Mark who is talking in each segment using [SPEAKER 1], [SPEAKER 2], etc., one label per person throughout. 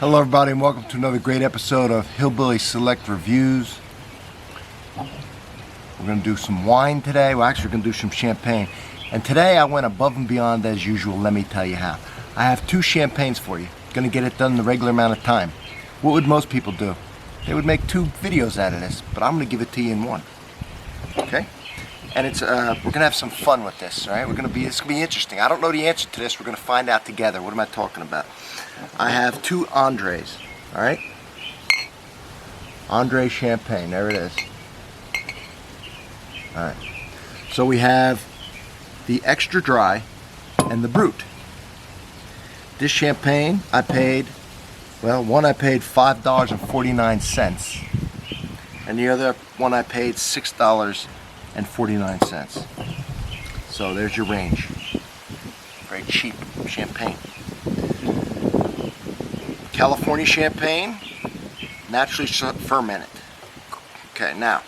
[SPEAKER 1] Hello everybody and welcome to another great episode of Hillbilly Select Reviews. We're going to do some wine today. Well, actually we're going to do some champagne. And today I went above and beyond as usual. Let me tell you how. I have two champagnes for you. Going to get it done in the regular amount of time. What would most people do? They would make two videos out of this, but I'm going to give it to you in one. Okay? And it's we're going to have some fun with this, all right? It's going to be interesting. I don't know the answer to this. We're going to find out together. What am I talking about? I have two Andres, all right? Andre Champagne, there it is. All right. So we have the extra dry and the Brut. This champagne I paid, well, one I paid $5.49, and the other one I paid $6.49. So there's your range. Very cheap champagne. California champagne, naturally fermented. Okay, now,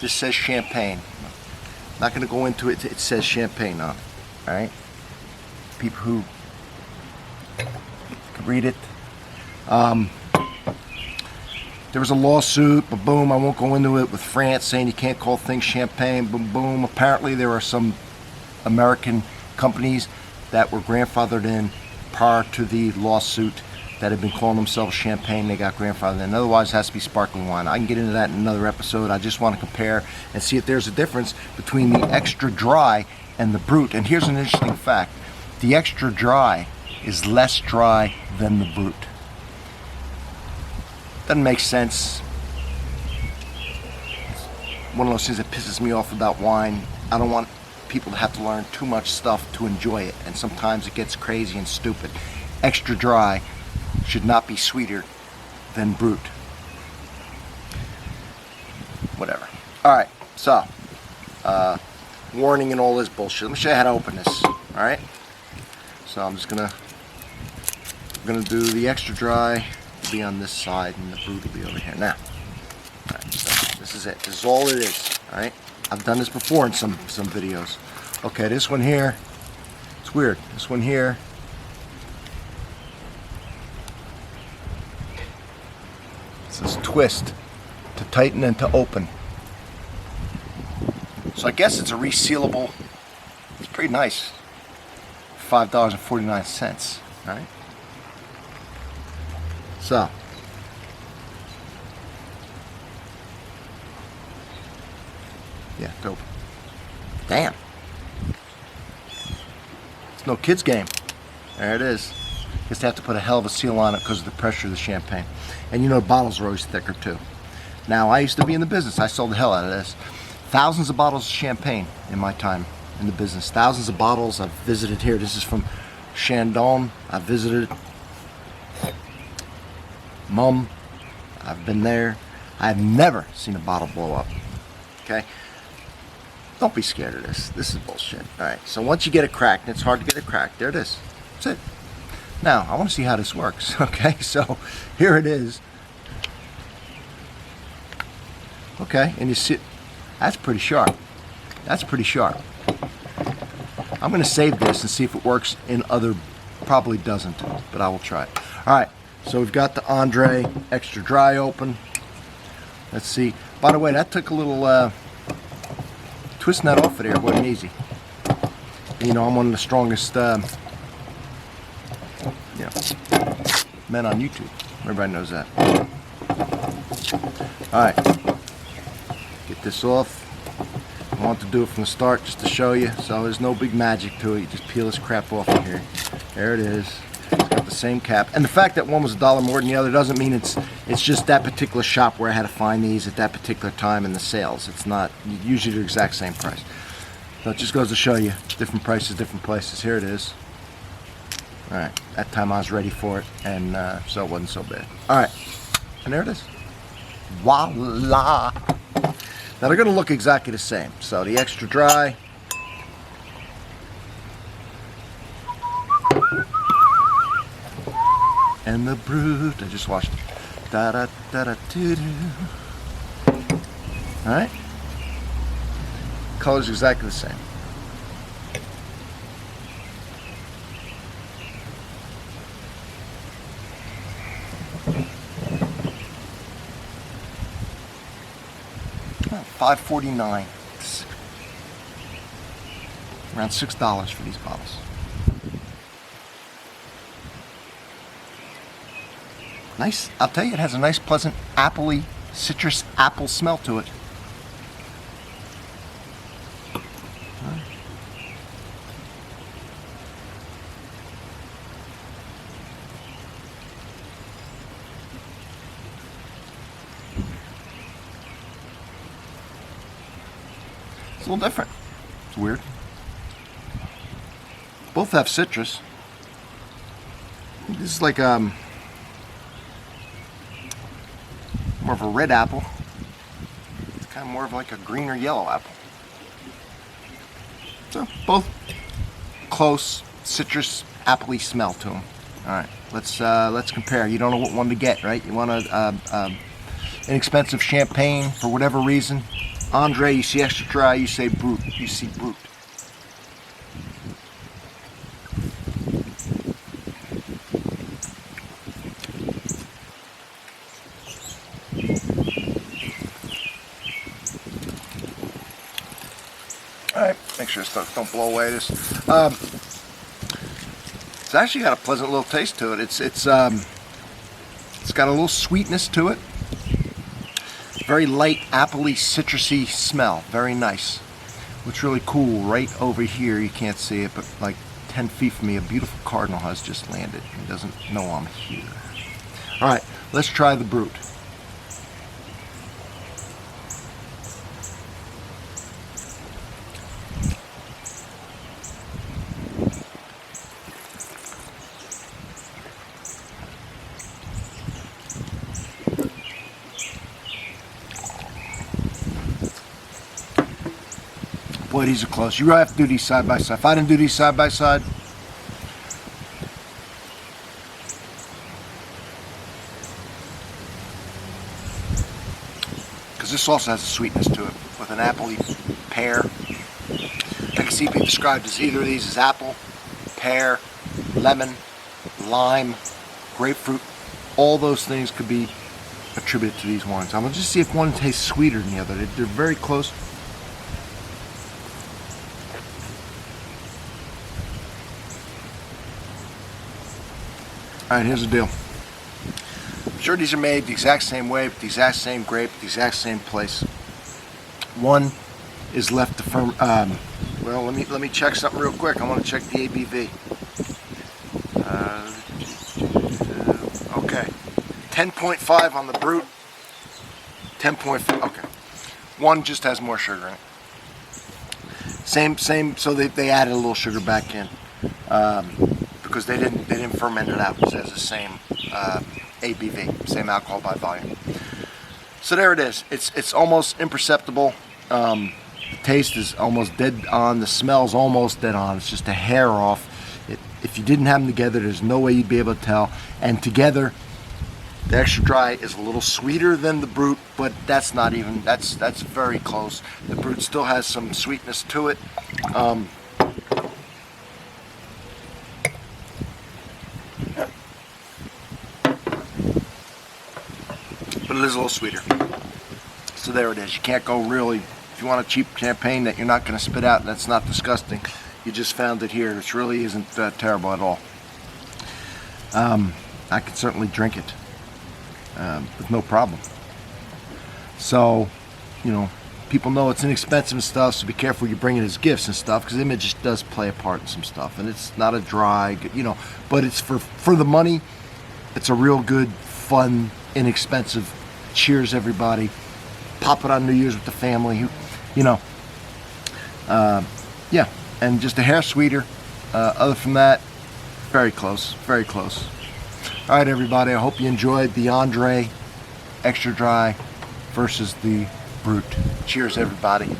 [SPEAKER 1] this says champagne. I'm not going to go into it. It says champagne on it. All right, people who can read it. There was a lawsuit, but boom, I won't go into it, with France saying you can't call things champagne. Boom, boom. Apparently, there are some American companies that were grandfathered in prior to the lawsuit that have been calling themselves champagne. They got grandfathered in. Otherwise, it has to be sparkling wine. I can get into that in another episode. I just want to compare and see if there's a difference between the extra dry and the Brut. And here's an interesting fact. The extra dry is less dry than the Brut. Doesn't make sense. It's one of those things that pisses me off about wine. I don't want people to have to learn too much stuff to enjoy it, and sometimes it gets crazy and stupid. Extra dry should not be sweeter than Brut. Whatever. Alright, so warning and all this bullshit. Let me show you how to open this. Alright, so I'm just gonna do the extra dry will be on this side and the Brut will be over here. Now, alright, so this is it. This is all it is. Alright, I've done this before in some videos. Okay, this one here, it's weird. This one here, it says twist to tighten and to open. So I guess it's a resealable. It's pretty nice. $5.49. All right. So. Yeah, dope. Damn. It's no kid's game. There it is. Guess they have to put a hell of a seal on it because of the pressure of the champagne. And you know, bottles are always thicker too. Now, I used to be in the business. I sold the hell out of this. Thousands of bottles of champagne in my time in the business. Thousands of bottles. I've visited here. This is from Chandon. I've visited Mum. I've been there. I've never seen a bottle blow up. Okay? Don't be scared of this. This is bullshit. Alright, so once you get it cracked, and it's hard to get it cracked, there it is. That's it. Now, I want to see how this works. Okay, so here it is. Okay, and you see, that's pretty sharp. That's pretty sharp. I'm going to save this and see if it works in other, probably doesn't, but I will try it. Alright, so we've got the Andre extra dry open. Let's see. By the way, that took a little, twisting that off of there wasn't easy. You know, I'm one of the strongest men on YouTube. Everybody knows that. Alright. Get this off. I want to do it from the start just to show you. So there's no big magic to it. You just peel this crap off of here. There it is. It's got the same cap. And the fact that one was $1 more than the other doesn't mean it's just that particular shop where I had to find these at that particular time in the sales. It's not usually the exact same price. So it just goes to show you different prices, different places. Here it is. Alright, that time I was ready for it, and so it wasn't so bad. Alright, and there it is. Voila! Now they're going to look exactly the same. So the extra dry. And the Brut. I just washed it. Da da da da doo doo. Alright? Color's exactly the same. $5.49. Around $6 for these bottles. Nice. I'll tell you, it has a nice, pleasant, appley, citrus apple smell to it. It's a little different. It's weird. Both have citrus. This is like more of a red apple. It's kind of more of like a green or yellow apple. So both close, citrus, appley smell to them. All right, let's compare. You don't know what one to get, right? You want a inexpensive champagne for whatever reason. Andre, you see extra dry, you say Brut. You see Brut. All right, make sure stuff don't blow away. This it's actually got a pleasant little taste to it. It's got a little sweetness to it. Very light, appley, citrusy smell. Very nice. What's really cool, right over here, you can't see it, but like 10 feet from me, a beautiful cardinal has just landed. He doesn't know I'm here. All right, let's try the Brut. Boy, these are close. You really have to do these side by side. If I didn't do these side by side, because this also has a sweetness to it with an appley pear. I can see it be described as either of these as apple, pear, lemon, lime, grapefruit. All those things could be attributed to these wines. I'm going to just see if one tastes sweeter than the other. They're very close. Alright, here's the deal. I'm sure these are made the exact same way, with the exact same grape, the exact same place. One is left to firm. Well, let me check something real quick. I want to check the ABV. Okay, 10.5 on the Brut. 10.5. Okay, one just has more sugar in it. Same. So they added a little sugar back in. Because they didn't ferment it out. It has the same ABV, same alcohol by volume. So there it is. It's almost imperceptible. The taste is almost dead on. The smell's almost dead on. It's just a hair off. If you didn't have them together, there's no way you'd be able to tell. And together, the extra dry is a little sweeter than the Brut, but that's not even. That's very close. The Brut still has some sweetness to it. But it is a little sweeter. So there it is. You can't go really, if you want a cheap champagne that you're not going to spit out and that's not disgusting, you just found it here. It really isn't terrible at all. I could certainly drink it with no problem. So, you know, people know it's inexpensive and stuff, so be careful you bring it as gifts and stuff, because image does play a part in some stuff. And it's not a dry, you know, but it's for the money. It's a real good, fun, inexpensive. Cheers, everybody. Pop it on New Year's with the family. You know, yeah, and just a hair sweeter. Other from that, very close, very close. All right, everybody, I hope you enjoyed the Andre Extra Dry versus the Brut. Cheers, everybody.